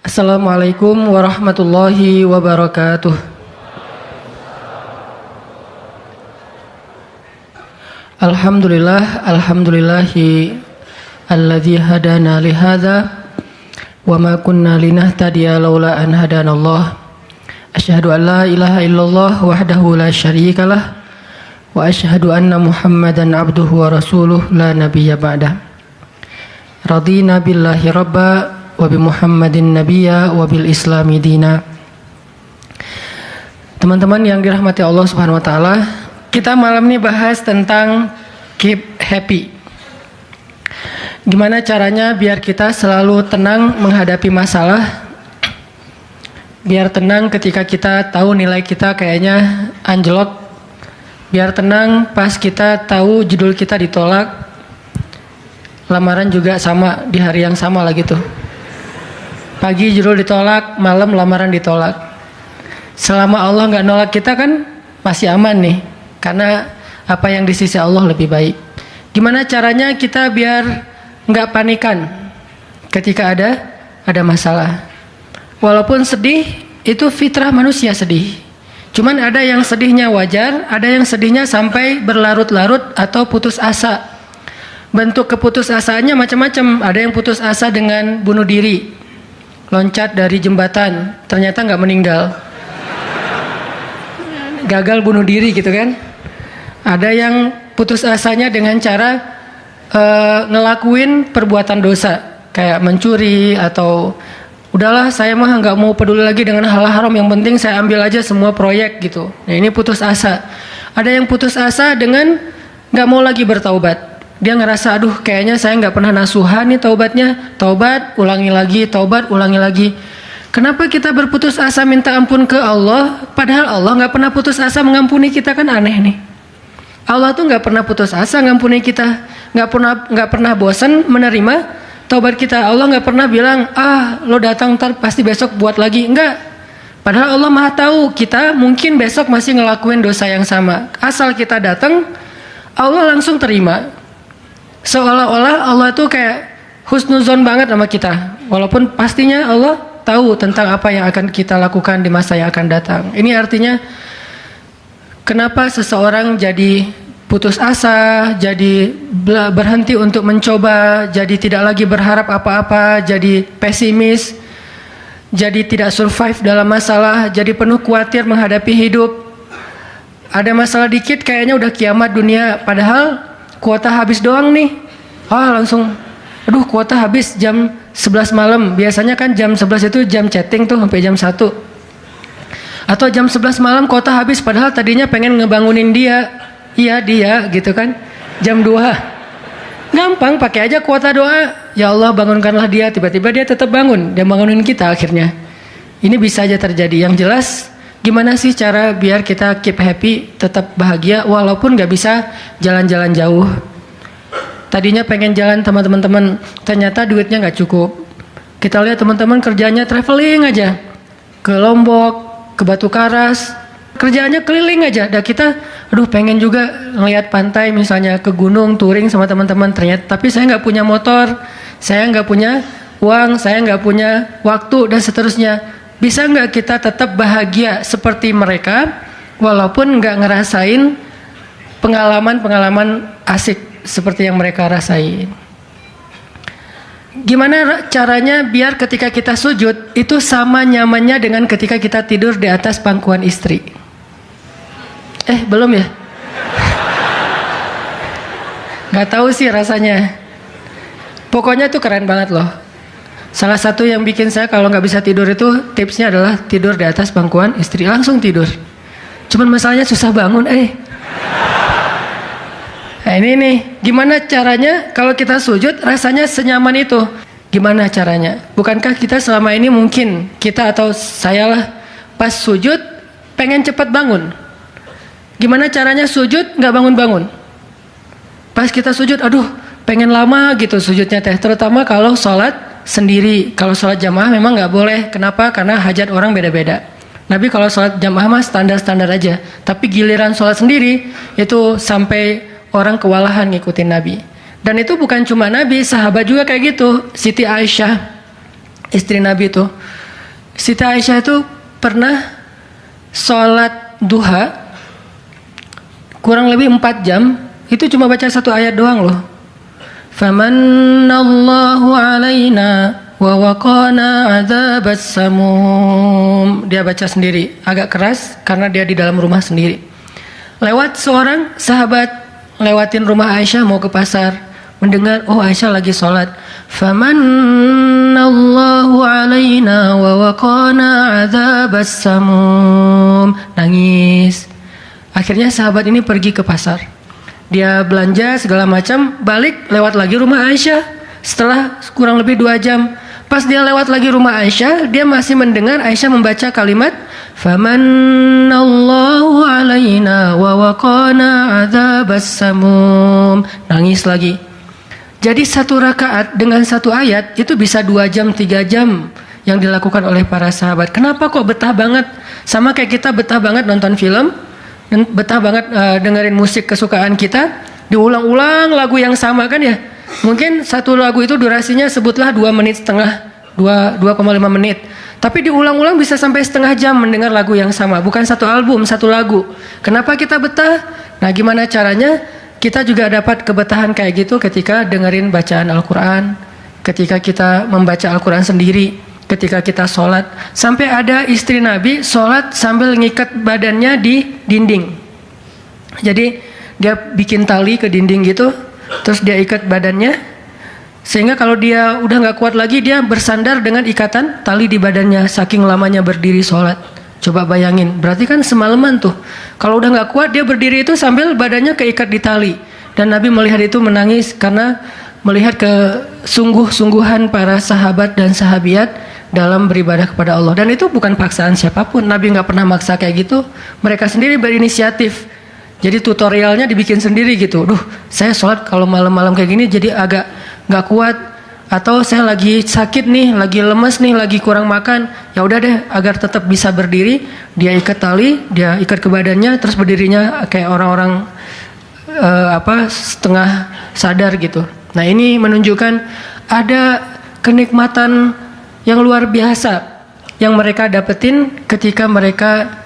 Assalamualaikum warahmatullahi wabarakatuh. Alhamdulillahi alladzi hadana li hadza wa ma kunna linahtadiya laula an hadanallah. Asyhadu an la ilaha illallah wahdahu la syarikalah wa asyhadu anna Muhammadan abduhu wa rasuluh la nabiyya ba'dah. Radina billahi rabba wa bi Muhammadin nabiyya wa bil islami dina. Teman-teman yang dirahmati Allah Subhanahu wa taala, kita malam ini bahas tentang keep happy. Gimana caranya biar kita selalu tenang menghadapi masalah? Biar tenang ketika kita tahu nilai kita kayaknya anjlok. Biar tenang pas kita tahu judul kita ditolak. Lamaran juga sama di hari yang sama lah gitu. Pagi judul ditolak, malam lamaran ditolak. Selama Allah nggak nolak kita kan masih aman nih, karena apa yang di sisi Allah lebih baik. Gimana caranya kita biar nggak panikan ketika ada masalah? Walaupun sedih, itu fitrah manusia sedih. Cuman ada yang sedihnya wajar, ada yang sedihnya sampai berlarut-larut atau putus asa. Bentuk keputusasaannya macam-macam. Ada yang putus asa dengan bunuh diri, loncat dari jembatan, ternyata nggak meninggal, gagal bunuh diri gitu kan. Ada yang putus asanya dengan cara ngelakuin perbuatan dosa, kayak mencuri atau udahlah saya mah nggak mau peduli lagi dengan hal haram, yang penting saya ambil aja semua proyek gitu. Nah ini putus asa. Ada yang putus asa dengan nggak mau lagi bertaubat. Dia ngerasa aduh kayaknya saya nggak pernah nasuhan nih taubatnya, taubat ulangi lagi, taubat ulangi lagi. Kenapa kita berputus asa minta ampun ke Allah, padahal Allah nggak pernah putus asa mengampuni kita? Kan aneh nih. Allah tuh nggak pernah putus asa mengampuni kita, nggak pernah bosan menerima taubat kita. Allah nggak pernah bilang lo datang ntar pasti besok buat lagi, enggak. Padahal Allah maha tahu kita mungkin besok masih ngelakuin dosa yang sama. Asal kita datang, Allah langsung terima. Seolah-olah Allah tuh kayak husnuzon banget sama kita, walaupun pastinya Allah tahu tentang apa yang akan kita lakukan di masa yang akan datang. Ini artinya kenapa seseorang jadi putus asa, jadi berhenti untuk mencoba, jadi tidak lagi berharap apa-apa, jadi pesimis, jadi tidak survive dalam masalah, jadi penuh khawatir menghadapi hidup. Ada masalah dikit kayaknya udah kiamat dunia, padahal kuota habis doang nih. Langsung aduh kuota habis jam 11 malam. Biasanya kan jam 11 itu jam chatting tuh sampai jam 1. Atau jam 11 malam kuota habis, padahal tadinya pengen ngebangunin dia. Iya dia gitu kan. Jam 2. Gampang, pakai aja kuota doa. Ya Allah bangunkanlah dia, tiba-tiba dia tetap bangun. Dia bangunin kita akhirnya. Ini bisa aja terjadi. Yang jelas gimana sih cara biar kita keep happy, tetap bahagia walaupun gak bisa jalan-jalan jauh. Tadinya pengen jalan sama teman-teman, ternyata duitnya gak cukup. Kita lihat teman-teman kerjanya traveling aja, ke Lombok, ke Batu Karas, kerjaannya keliling aja. Dan kita, aduh pengen juga ngeliat pantai misalnya, ke gunung, touring sama teman-teman. Ternyata, tapi saya gak punya motor, saya gak punya uang, saya gak punya waktu dan seterusnya. Bisa nggak kita tetap bahagia seperti mereka walaupun nggak ngerasain pengalaman-pengalaman asik seperti yang mereka rasain? Gimana caranya biar ketika kita sujud itu sama nyamannya dengan ketika kita tidur di atas pangkuan istri? Belum ya? Nggak tahu sih rasanya. Pokoknya tuh keren banget loh. Salah satu yang bikin saya kalau nggak bisa tidur itu tipsnya adalah tidur di atas pangkuan istri, langsung tidur. Cuman masalahnya susah bangun. Nah ini nih, gimana caranya kalau kita sujud rasanya senyaman itu? Gimana caranya? Bukankah kita selama ini mungkin kita atau saya lah pas sujud pengen cepat bangun? Gimana caranya sujud nggak bangun-bangun? Pas kita sujud, aduh pengen lama gitu sujudnya teh, terutama kalau sholat sendiri. Kalau sholat jamaah memang nggak boleh. Kenapa? Karena hajat orang beda-beda. Nabi kalau sholat jamaah mah standar-standar aja. Tapi giliran sholat sendiri itu sampai orang kewalahan ngikutin Nabi. Dan itu bukan cuma Nabi, sahabat juga kayak gitu. Siti Aisyah istri Nabi itu. Siti Aisyah itu pernah sholat duha kurang lebih 4 jam, itu cuma baca 1 ayat doang loh. Famanallahu alaina wa waqana adzabas samum. Dia baca sendiri, agak keras karena dia di dalam rumah sendiri. Lewat seorang sahabat lewatin rumah Aisyah mau ke pasar, mendengar oh Aisyah lagi sholat. Famanallahu alaina wa waqana adzabas samum. Nangis. Akhirnya sahabat ini pergi ke pasar. Dia belanja segala macam, balik lewat lagi rumah Aisyah. Setelah kurang lebih 2 jam, pas dia lewat lagi rumah Aisyah, dia masih mendengar Aisyah membaca kalimat Famanallahu alaina wa waqana adzabas samum. Nangis lagi. Jadi 1 rakaat dengan 1 ayat itu bisa 2 jam, 3 jam yang dilakukan oleh para sahabat. Kenapa kok betah banget? Sama kayak kita betah banget nonton film, dan betah banget dengerin musik kesukaan kita, diulang-ulang lagu yang sama kan ya. Mungkin 1 lagu itu durasinya sebutlah 2,5 menit, 2,5 menit. Tapi diulang-ulang bisa sampai setengah jam mendengar lagu yang sama. Bukan 1 album, 1 lagu. Kenapa kita betah? Nah gimana caranya kita juga dapat kebetahan kayak gitu ketika dengerin bacaan Al-Quran, ketika kita membaca Al-Quran sendiri, ketika kita sholat. Sampai ada istri Nabi sholat sambil ngikat badannya di dinding. Jadi dia bikin tali ke dinding gitu, terus dia ikat badannya, sehingga kalau dia udah gak kuat lagi, dia bersandar dengan ikatan tali di badannya, saking lamanya berdiri sholat. Coba bayangin, berarti kan semalaman tuh. Kalau udah gak kuat, dia berdiri itu sambil badannya keikat di tali. Dan Nabi melihat itu menangis karena melihat kesungguh-sungguhan para sahabat dan sahabiat dalam beribadah kepada Allah. Dan itu bukan paksaan siapapun. Nabi nggak pernah maksa kayak gitu. Mereka sendiri berinisiatif. Jadi tutorialnya dibikin sendiri gitu. Duh, saya sholat kalau malam-malam kayak gini jadi agak nggak kuat. Atau saya lagi sakit nih, lagi lemes nih, lagi kurang makan. Ya udah deh, agar tetap bisa berdiri, dia ikat tali, dia ikat ke badannya, terus berdirinya kayak orang-orang setengah sadar gitu. Nah ini menunjukkan ada kenikmatan yang luar biasa yang mereka dapetin ketika mereka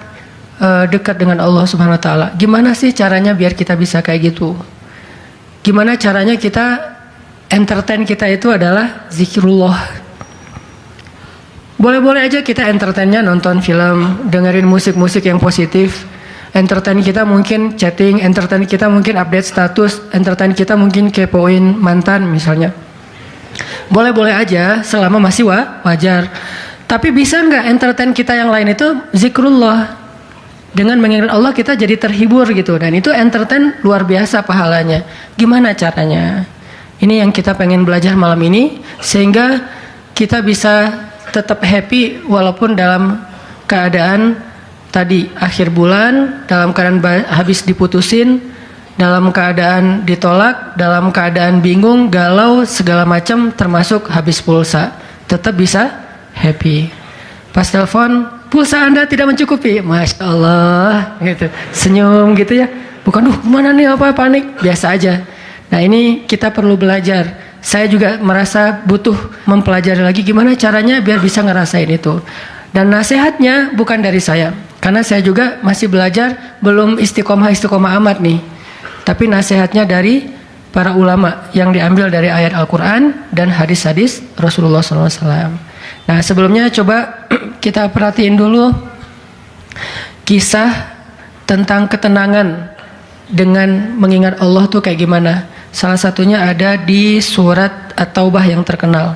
dekat dengan Allah Subhanahu wa taala. Gimana sih caranya biar kita bisa kayak gitu? Gimana caranya kita entertain kita itu adalah zikrullah. Boleh-boleh aja kita entertainnya nonton film, dengerin musik-musik yang positif. Entertain kita mungkin chatting, entertain kita mungkin update status, entertain kita mungkin kepoin mantan misalnya. Boleh-boleh aja selama masih wajar. Tapi bisa nggak entertain kita yang lain itu zikrullah? Dengan mengingat Allah kita jadi terhibur gitu. Dan itu entertain luar biasa pahalanya. Gimana caranya? Ini yang kita pengen belajar malam ini. Sehingga kita bisa tetap happy walaupun dalam keadaan tadi akhir bulan, dalam keadaan habis diputusin, dalam keadaan ditolak, dalam keadaan bingung, galau, segala macam termasuk habis pulsa. Tetap bisa happy. Pas telepon, pulsa Anda tidak mencukupi. Masya Allah gitu. Senyum gitu ya. Bukan, mana nih apa panik. Biasa aja. Nah ini kita perlu belajar. Saya juga merasa butuh mempelajari lagi gimana caranya biar bisa ngerasain itu. Dan nasihatnya bukan dari saya. Karena saya juga masih belajar, belum istiqomah amat nih. Tapi nasihatnya dari para ulama yang diambil dari ayat Al-Quran dan hadis-hadis Rasulullah SAW. Nah sebelumnya coba kita perhatiin dulu kisah tentang ketenangan dengan mengingat Allah tuh kayak gimana. Salah satunya ada di surat At-Taubah yang terkenal.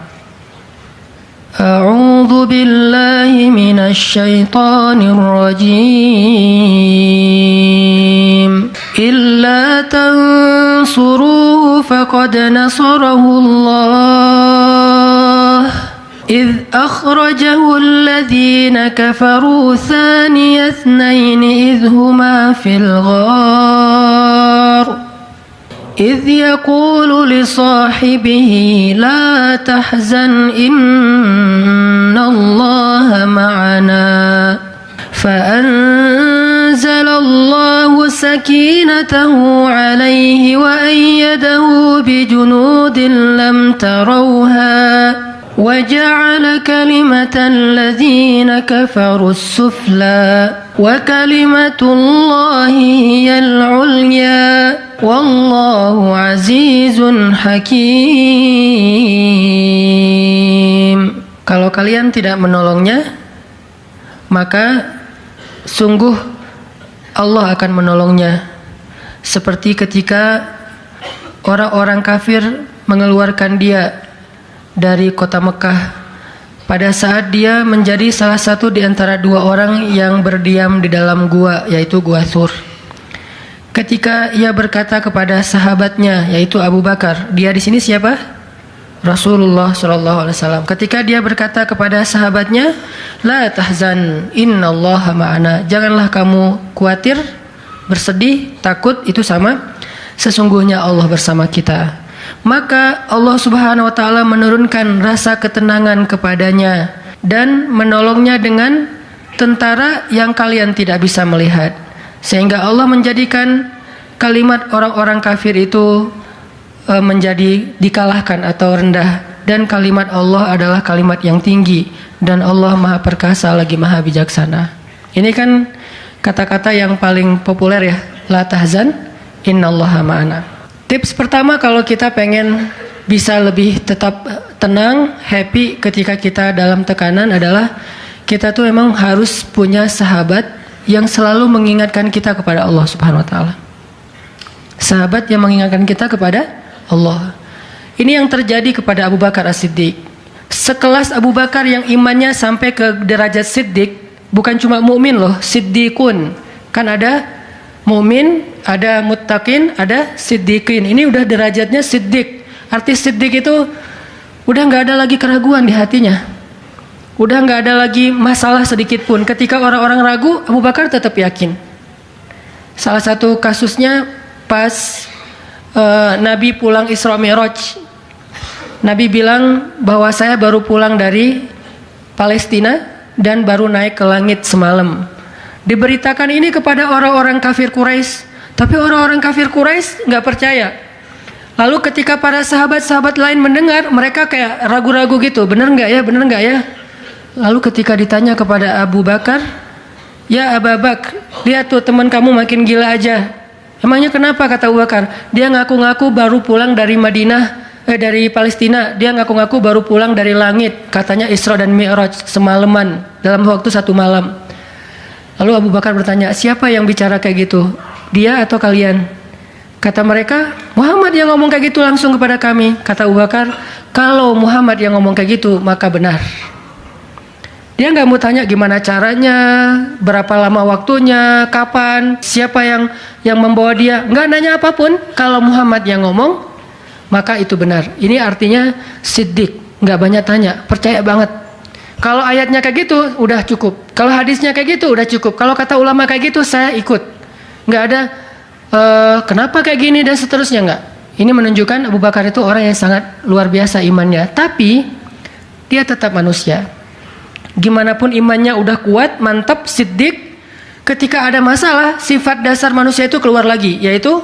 A'udzu billahi minasy syaithanir rajim. Illa tansuruhu faqad nasarahu Allah. إذ أخرجه الذين كفروا ثاني اثنين إذ هما في الغار إذ يقول لصاحبه لا تحزن إن الله معنا فأنزل الله سكينته عليه وأيده بجنود لم تروها وَجَعَلَ كَلِمَةَ الَّذِينَ كَفَرُوا السُّفْلَى وَكَلِمَةُ اللَّهِ هِيَ الْعُلْيَا وَاللَّهُ عَزِيزٌ حَكِيمٌ. Kalau kalian tidak menolongnya, maka sungguh Allah akan menolongnya. Seperti ketika orang-orang kafir mengeluarkan dia dari kota Mekah pada saat dia menjadi salah satu di antara dua orang yang berdiam di dalam gua, yaitu gua Thur. Ketika ia berkata kepada sahabatnya, yaitu Abu Bakar, dia di sini siapa? Rasulullah Shallallahu Alaihi Wasallam. Ketika dia berkata kepada sahabatnya, la tahzan, innallaha ma'ana. Janganlah kamu khawatir, bersedih, takut, itu sama. Sesungguhnya Allah bersama kita. Maka Allah Subhanahu wa taala menurunkan rasa ketenangan kepadanya dan menolongnya dengan tentara yang kalian tidak bisa melihat. Sehingga Allah menjadikan kalimat orang-orang kafir itu menjadi dikalahkan atau rendah, dan kalimat Allah adalah kalimat yang tinggi, dan Allah Maha Perkasa lagi Maha Bijaksana. Ini kan kata-kata yang paling populer ya, la tahzan innallaha ma'ana. Tips pertama kalau kita pengen bisa lebih tetap tenang, happy ketika kita dalam tekanan adalah kita tuh memang harus punya sahabat yang selalu mengingatkan kita kepada Allah Subhanahu wa taala. Sahabat yang mengingatkan kita kepada Allah. Ini yang terjadi kepada Abu Bakar As-Siddiq. Sekelas Abu Bakar yang imannya sampai ke derajat Siddiq, bukan cuma mukmin loh, Siddiqun. Kan ada mukmin, ada muttaqin, ada siddiqin. Ini udah derajatnya siddiq. Arti siddiq itu udah nggak ada lagi keraguan di hatinya. Udah nggak ada lagi masalah sedikit pun. Ketika orang-orang ragu, Abu Bakar tetap yakin. Salah satu kasusnya pas Nabi pulang Isra Mi'raj. Nabi bilang bahwa saya baru pulang dari Palestina dan baru naik ke langit semalam. Diberitakan ini kepada orang-orang kafir Quraisy, tapi orang-orang kafir Quraisy nggak percaya. Lalu ketika para sahabat-sahabat lain mendengar, mereka kayak ragu-ragu gitu, bener nggak ya, bener nggak ya? Lalu ketika ditanya kepada Abu Bakar, ya Abu Bakar, lihat tuh teman kamu makin gila aja. Emangnya kenapa, kata Abu Bakar? Dia ngaku-ngaku baru pulang dari dari Palestina. Dia ngaku-ngaku baru pulang dari langit. Katanya Isra dan Mi'raj semalaman, dalam waktu 1 malam. Lalu Abu Bakar bertanya, siapa yang bicara kayak gitu? Dia atau kalian? Kata mereka, Muhammad yang ngomong kayak gitu langsung kepada kami. Kata Abu Bakar, kalau Muhammad yang ngomong kayak gitu, maka benar. Dia nggak mau tanya gimana caranya, berapa lama waktunya, kapan, siapa yang membawa dia. Nggak nanya apapun. Kalau Muhammad yang ngomong, maka itu benar. Ini artinya siddiq, nggak banyak tanya, percaya banget. Kalau ayatnya kayak gitu, udah cukup. Kalau hadisnya kayak gitu, udah cukup. Kalau kata ulama kayak gitu, saya ikut. Nggak ada kenapa kayak gini dan seterusnya, nggak. Ini menunjukkan Abu Bakar itu orang yang sangat luar biasa imannya. Tapi dia tetap manusia. Gimana pun imannya udah kuat, mantap, siddiq, ketika ada masalah, sifat dasar manusia itu keluar lagi, yaitu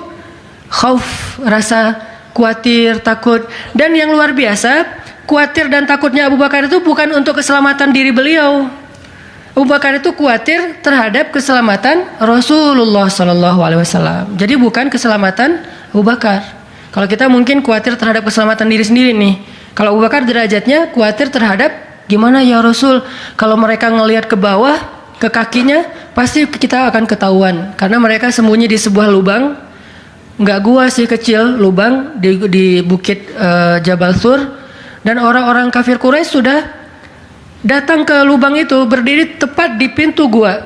khauf, rasa khawatir, takut. Dan yang luar biasa, khawatir dan takutnya Abu Bakar itu bukan untuk keselamatan diri beliau. Abu Bakar itu khawatir terhadap keselamatan Rasulullah SAW. Jadi bukan keselamatan Abu Bakar. Kalau kita mungkin khawatir terhadap keselamatan diri sendiri nih. Kalau Abu Bakar derajatnya khawatir terhadap gimana ya Rasul, kalau mereka ngelihat ke bawah, ke kakinya, pasti kita akan ketahuan. Karena mereka sembunyi di sebuah lubang, nggak gua sih, kecil, lubang di bukit Jabal Thur. Dan orang-orang kafir Quraisy sudah datang ke lubang itu, berdiri tepat di pintu gua.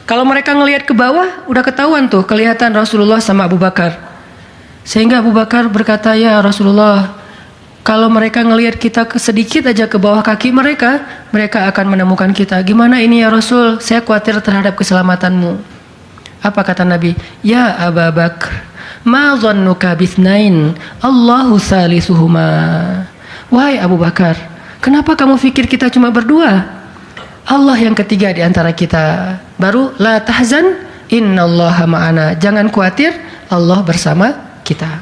Kalau mereka ngelihat ke bawah, udah ketahuan tuh, kelihatan Rasulullah sama Abu Bakar. Sehingga Abu Bakar berkata, ya Rasulullah, kalau mereka ngelihat kita sedikit aja ke bawah kaki mereka, mereka akan menemukan kita. Gimana ini ya Rasul? Saya khawatir terhadap keselamatanmu. Apa kata Nabi? Ya Abu Bakar, ma dhannuka bithnain, Allahu salisuhuma. Wahai Abu Bakar, kenapa kamu pikir kita cuma berdua? Allah yang ketiga di antara kita. Baru la tahzan, innallaha ma'ana. Jangan khawatir, Allah bersama kita.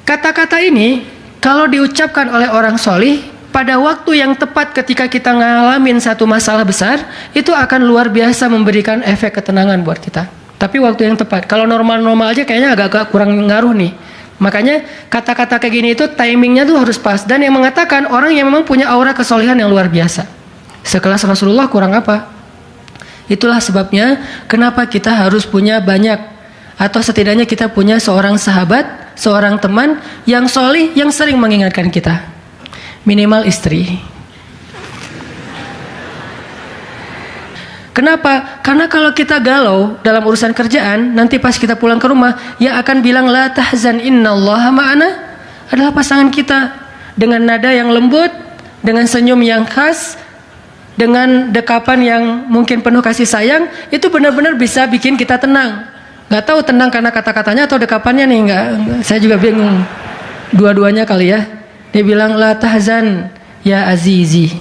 Kata-kata ini kalau diucapkan oleh orang solih, pada waktu yang tepat ketika kita ngalamin satu masalah besar, itu akan luar biasa memberikan efek ketenangan buat kita. Tapi waktu yang tepat. Kalau normal-normal aja kayaknya agak kurang ngaruh nih. Makanya kata-kata kayak gini itu timingnya tuh harus pas. Dan yang mengatakan orang yang memang punya aura kesolehan yang luar biasa. Sekelas Rasulullah kurang apa? Itulah sebabnya kenapa kita harus punya banyak, atau setidaknya kita punya seorang sahabat, seorang teman yang solih, yang sering mengingatkan kita. Minimal istri. Kenapa? Karena kalau kita galau dalam urusan kerjaan, nanti pas kita pulang ke rumah, yang akan bilang la tahzan innallaha ma'ana adalah pasangan kita. Dengan nada yang lembut, dengan senyum yang khas, dengan dekapan yang mungkin penuh kasih sayang, itu benar-benar bisa bikin kita tenang. Gak tahu tenang karena kata-katanya atau dekapannya nih, enggak. Saya juga bingung. Dua-duanya kali ya. Dia bilang la tahzan ya azizi.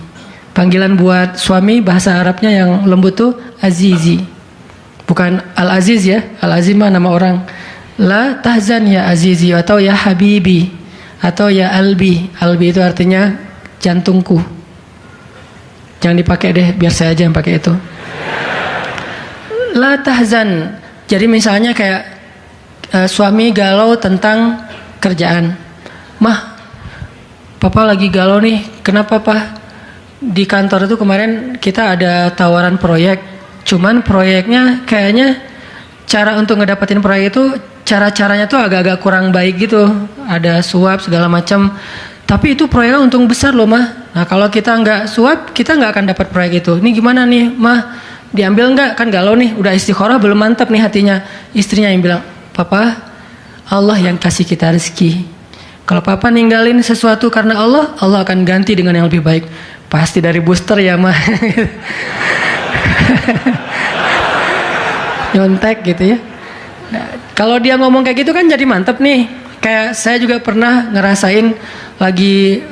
Panggilan buat suami bahasa Arabnya yang lembut tuh azizi. Bukan al-aziz ya. Al-aziz mah nama orang. La tahzan ya azizi atau ya habibi atau ya albi. Albi itu artinya jantungku. Jangan dipakai deh, biar saya aja yang pakai itu. La tahzan. Jadi misalnya kayak suami galau tentang kerjaan. Mah, Papa lagi galau nih. Kenapa, Pak? Di kantor itu kemarin kita ada tawaran proyek. Cuman proyeknya kayaknya cara untuk ngedapetin proyek itu cara-caranya tuh agak-agak kurang baik gitu. Ada suap segala macam. Tapi itu proyeknya untung besar loh, Mah. Nah, kalau kita nggak suap, kita nggak akan dapat proyek itu. Ini gimana nih, Mah? Diambil nggak? Kan galau nih. Udah istikharah belum mantap nih hatinya. Istrinya yang bilang, Papa, Allah yang kasih kita rezeki. Kalau Papa ninggalin sesuatu karena Allah, Allah akan ganti dengan yang lebih baik. Pasti dari booster ya, Mah. Nyontek gitu ya. Nah, kalau dia ngomong kayak gitu kan jadi mantep nih. Kayak saya juga pernah ngerasain lagi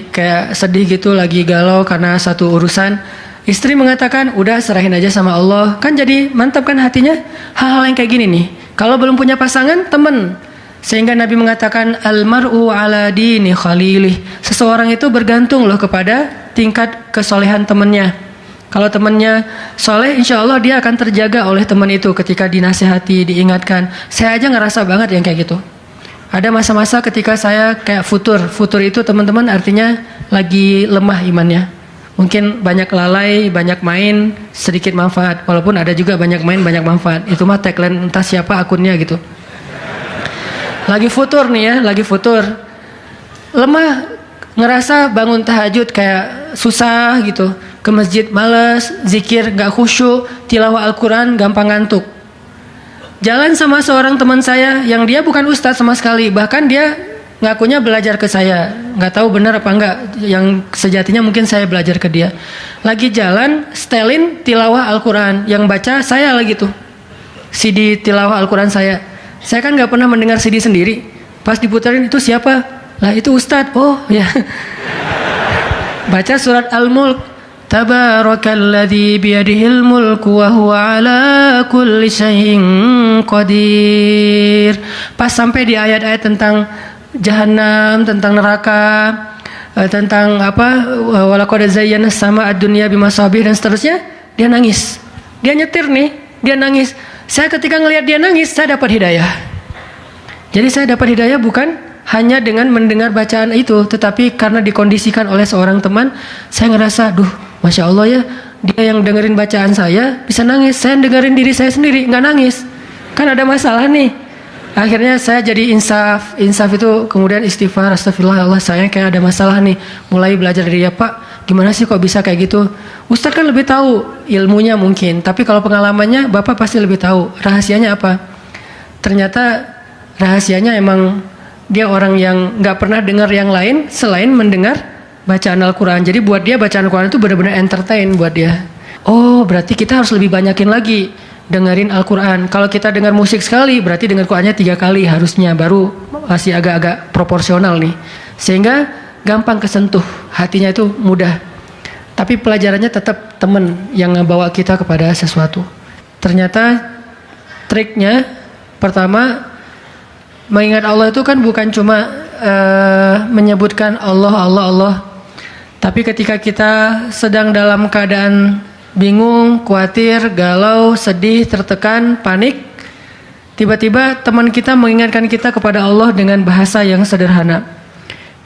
kayak sedih gitu, lagi galau karena satu urusan. Istri mengatakan, udah serahin aja sama Allah. Kan jadi mantap kan hatinya. Hal-hal yang kayak gini nih. Kalau belum punya pasangan, temen. Sehingga Nabi mengatakan almar'u ala dini khalilih. Seseorang itu bergantung loh kepada tingkat kesolehan temannya. Kalau temannya soleh, insya Allah dia akan terjaga oleh teman itu ketika dinasihati, diingatkan. Saya aja ngerasa banget yang kayak gitu. Ada masa-masa ketika saya kayak futur. Futur itu teman-teman artinya lagi lemah imannya. Mungkin banyak lalai, banyak main, sedikit manfaat. Walaupun ada juga banyak main, banyak manfaat. Itu mah tagline entah siapa akunnya gitu. Lagi futur nih ya, lagi futur. Lemah, ngerasa bangun tahajud kayak susah gitu. Ke masjid males, zikir gak khusyuk, tilawah Al-Quran gampang ngantuk. Jalan sama seorang teman saya yang dia bukan ustadz sama sekali. Bahkan dia ngakunya belajar ke saya. Gak tahu benar apa enggak. Yang sejatinya mungkin saya belajar ke dia. Lagi jalan, setelin tilawah Al-Quran. Yang baca saya lagi tuh. CD tilawah Al-Quran saya. Saya kan gak pernah mendengar CD sendiri. Pas diputarin itu siapa? Lah itu Ustadz. Oh ya. Baca surat Al-Mulk. Tabarakalladzi biyadihil mulku wa huwa ala kulli syai'in qadir. Pas sampai di ayat-ayat tentang Jahannam, tentang neraka, tentang apa? Walaqad zayyana sama ad-dunya bimasabih dan seterusnya, dia nangis. Dia nyetir nih, dia nangis. Saya ketika ngelihat dia nangis, saya dapat hidayah. Jadi saya dapat hidayah bukan hanya dengan mendengar bacaan itu, tetapi karena dikondisikan oleh seorang teman, saya ngerasa, duh, Masya Allah ya, dia yang dengerin bacaan saya bisa nangis. Saya dengerin diri saya sendiri, nggak nangis. Kan ada masalah nih. Akhirnya saya jadi insaf itu kemudian istighfar, astagfirullah Allah, saya kayak ada masalah nih. Mulai belajar dari dia, Pak, gimana sih kok bisa kayak gitu? Ustadz kan lebih tahu ilmunya mungkin, tapi kalau pengalamannya Bapak pasti lebih tahu. Rahasianya apa? Ternyata rahasianya emang dia orang yang nggak pernah dengar yang lain selain mendengar bacaan Al-Quran. Jadi buat dia bacaan Al-Quran itu benar-benar entertain buat dia. Oh, berarti kita harus lebih banyakin lagi dengerin Al-Quran. Kalau kita dengar musik sekali, berarti dengar Qurannya 3 kali harusnya, baru masih agak-agak proporsional nih. Sehingga gampang kesentuh, hatinya itu mudah. Tapi pelajarannya tetap teman yang ngebawa kita kepada sesuatu. Ternyata triknya pertama, mengingat Allah itu kan bukan cuma menyebutkan Allah. Tapi ketika kita sedang dalam keadaan bingung, khawatir, galau, sedih, tertekan, panik, tiba-tiba teman kita mengingatkan kita kepada Allah dengan bahasa yang sederhana.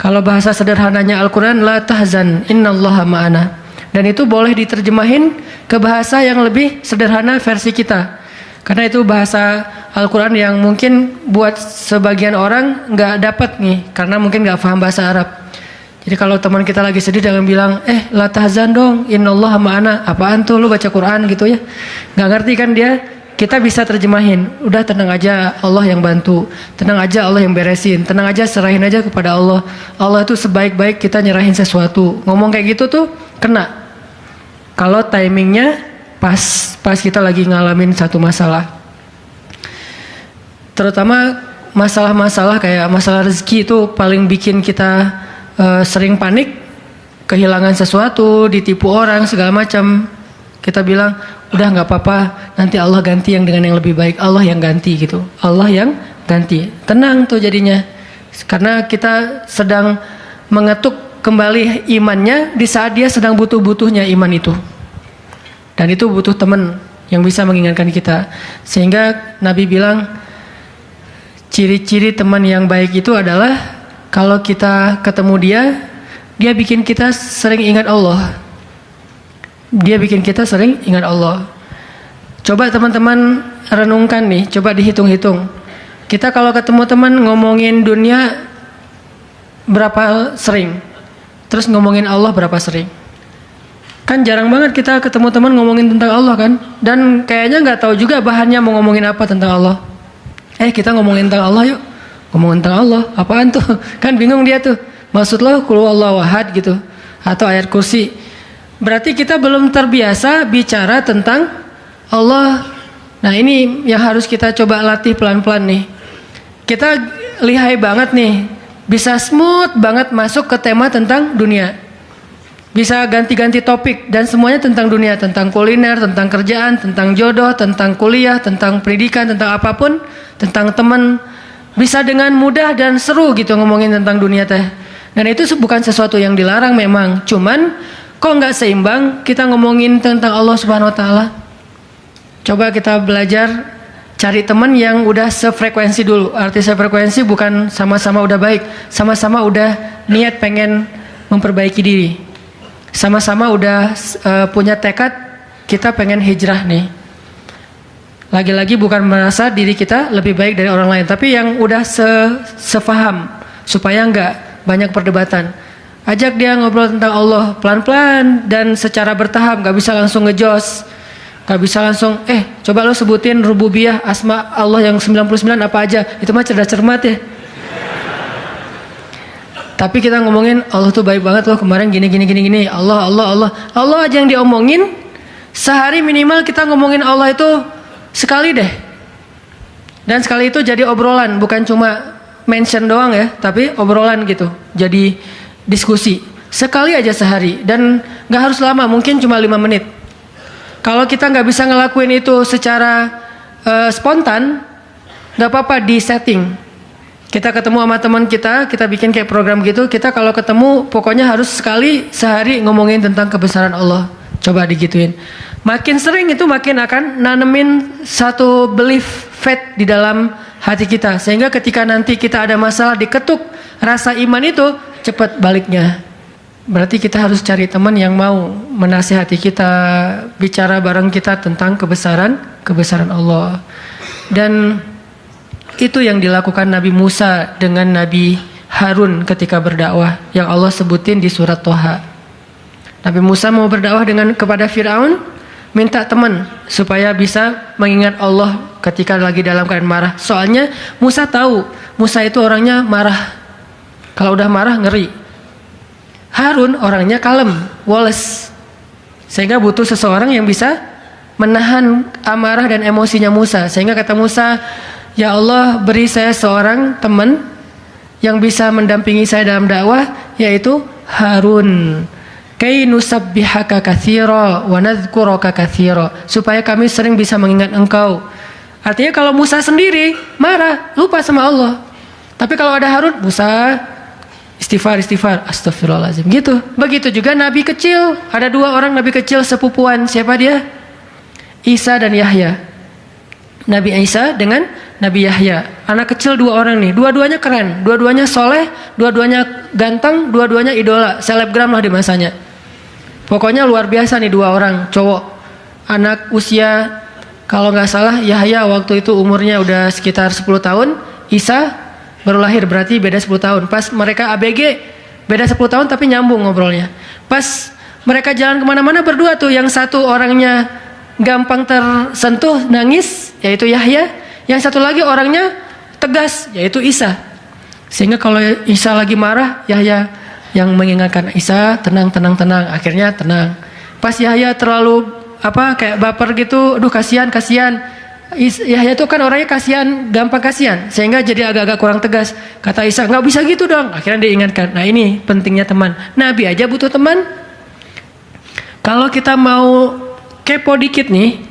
Kalau bahasa sederhananya Al-Quran, la tahzan, innallaha ma'ana. Dan itu boleh diterjemahin ke bahasa yang lebih sederhana versi kita. Karena itu bahasa Al-Quran yang mungkin buat sebagian orang nggak dapat nih, karena mungkin nggak paham bahasa Arab. Jadi kalau teman kita lagi sedih jangan bilang, la tahzan dong, innallaha ma'ana. Apaan tuh lu baca Quran gitu ya? Nggak ngerti kan dia? Kita bisa terjemahin, udah tenang aja, Allah yang bantu. Tenang aja, Allah yang beresin. Tenang aja, serahin aja kepada Allah. Allah itu sebaik-baik kita nyerahin sesuatu. Ngomong kayak gitu tuh kena. Kalau timingnya pas kita lagi ngalamin satu masalah. Terutama masalah-masalah kayak masalah rezeki itu paling bikin kita sering panik, kehilangan sesuatu, ditipu orang, segala macam. Kita bilang, udah nggak apa-apa, nanti Allah ganti yang dengan yang lebih baik. Allah yang ganti gitu. Allah yang ganti. Tenang tuh jadinya. Karena kita sedang mengetuk kembali imannya di saat dia sedang butuh-butuhnya iman itu. Dan itu butuh teman yang bisa mengingatkan kita. Sehingga Nabi bilang, ciri-ciri teman yang baik itu adalah kalau kita ketemu dia bikin kita sering ingat Allah. Dia bikin kita sering ingat Allah. Coba teman-teman renungkan nih, coba dihitung-hitung. Kita kalau ketemu teman ngomongin dunia berapa sering? Terus ngomongin Allah berapa sering? Kan jarang banget kita ketemu teman ngomongin tentang Allah kan? Dan kayaknya nggak tahu juga bahannya mau ngomongin apa tentang Allah. Kita ngomongin tentang Allah yuk. Ngomongin tentang Allah, apaan tuh? Kan bingung dia tuh. Maksud lo qul huwallahu ahad gitu, atau ayat kursi. Berarti kita belum terbiasa bicara tentang Allah. Nah ini yang harus kita coba latih pelan-pelan nih. Kita lihai banget nih, bisa smooth banget masuk ke tema tentang dunia. Bisa ganti-ganti topik dan semuanya tentang dunia, tentang kuliner, tentang kerjaan, tentang jodoh, tentang kuliah, tentang pendidikan, tentang apapun, tentang teman. Bisa dengan mudah dan seru gitu ngomongin tentang dunia teh. Dan itu bukan sesuatu yang dilarang memang. Cuman kok nggak seimbang kita ngomongin tentang Allah Subhanahu Wa Taala. Coba kita belajar cari teman yang udah sefrekuensi dulu. Arti sefrekuensi bukan sama-sama udah baik, sama-sama udah niat pengen memperbaiki diri. Sama-sama udah punya tekad kita pengen hijrah nih. Lagi-lagi bukan merasa diri kita lebih baik dari orang lain, tapi yang udah sefaham supaya nggak banyak perdebatan. Ajak dia ngobrol tentang Allah pelan-pelan dan secara bertahap, nggak bisa langsung ngejos, nggak bisa langsung coba lo sebutin rububiyah asma Allah yang 99 apa aja, itu mah cerdas cermat ya. Tapi kita ngomongin Allah tuh baik banget loh, kemarin gini Allah aja yang diomongin. Sehari minimal kita ngomongin Allah itu sekali deh. Dan sekali itu jadi obrolan, bukan cuma mention doang ya, tapi obrolan gitu. Jadi diskusi. Sekali aja sehari dan nggak harus lama, mungkin cuma 5 menit. Kalau kita nggak bisa ngelakuin itu secara spontan, nggak apa-apa di setting. Kita ketemu sama teman kita bikin kayak program gitu. Kita kalau ketemu pokoknya harus sekali sehari ngomongin tentang kebesaran Allah. Coba digituin. Makin sering itu makin akan nanemin satu belief faith di dalam hati kita. Sehingga ketika nanti kita ada masalah diketuk rasa iman itu cepat baliknya. Berarti kita harus cari teman yang mau menasihati kita, bicara bareng kita tentang kebesaran Allah. Dan itu yang dilakukan Nabi Musa dengan Nabi Harun ketika berdakwah yang Allah sebutin di surat Toha. Nabi Musa mau berdakwah kepada Fir'aun, minta teman supaya bisa mengingat Allah ketika lagi dalam keadaan marah. Soalnya Musa tahu, Musa itu orangnya marah. Kalau udah marah ngeri. Harun orangnya kalem, woles. Sehingga butuh seseorang yang bisa menahan amarah dan emosinya Musa. Sehingga kata Musa, ya Allah beri saya seorang teman yang bisa mendampingi saya dalam dakwah, yaitu Harun. Kay nusabbihaka katsira wa nadhkuraka katsira, supaya kami sering bisa mengingat engkau. Artinya kalau Musa sendiri marah, lupa sama Allah. Tapi kalau ada Harun, Musa Istighfar, astagfirullahaladzim. Gitu. Begitu juga nabi kecil. Ada 2 orang nabi kecil sepupuan. Siapa dia? Isa dan Yahya. Nabi Isa dengan Nabi Yahya. Anak kecil 2 orang nih. Dua-duanya keren. Dua-duanya soleh. Dua-duanya ganteng. Dua-duanya idola. Selebgram lah di masanya. Pokoknya luar biasa nih 2 orang cowok. Anak usia, kalau nggak salah Yahya waktu itu umurnya udah sekitar 10 tahun. Isa baru lahir, berarti beda 10 tahun. Pas mereka ABG beda 10 tahun tapi nyambung ngobrolnya. Pas mereka jalan kemana-mana berdua tuh, yang satu orangnya gampang tersentuh nangis yaitu Yahya, yang satu lagi orangnya tegas yaitu Isa. Sehingga kalau Isa lagi marah, Yahya yang mengingatkan Isa tenang. Akhirnya tenang. Pas Yahya terlalu kayak baper gitu, aduh kasihan. Yahya itu kan orangnya gampang kasihan, sehingga jadi agak-agak kurang tegas. Kata Isa, nggak bisa gitu dong. Akhirnya diingatkan. Nah ini pentingnya teman. Nabi aja butuh teman. Kalau kita mau kepo dikit nih,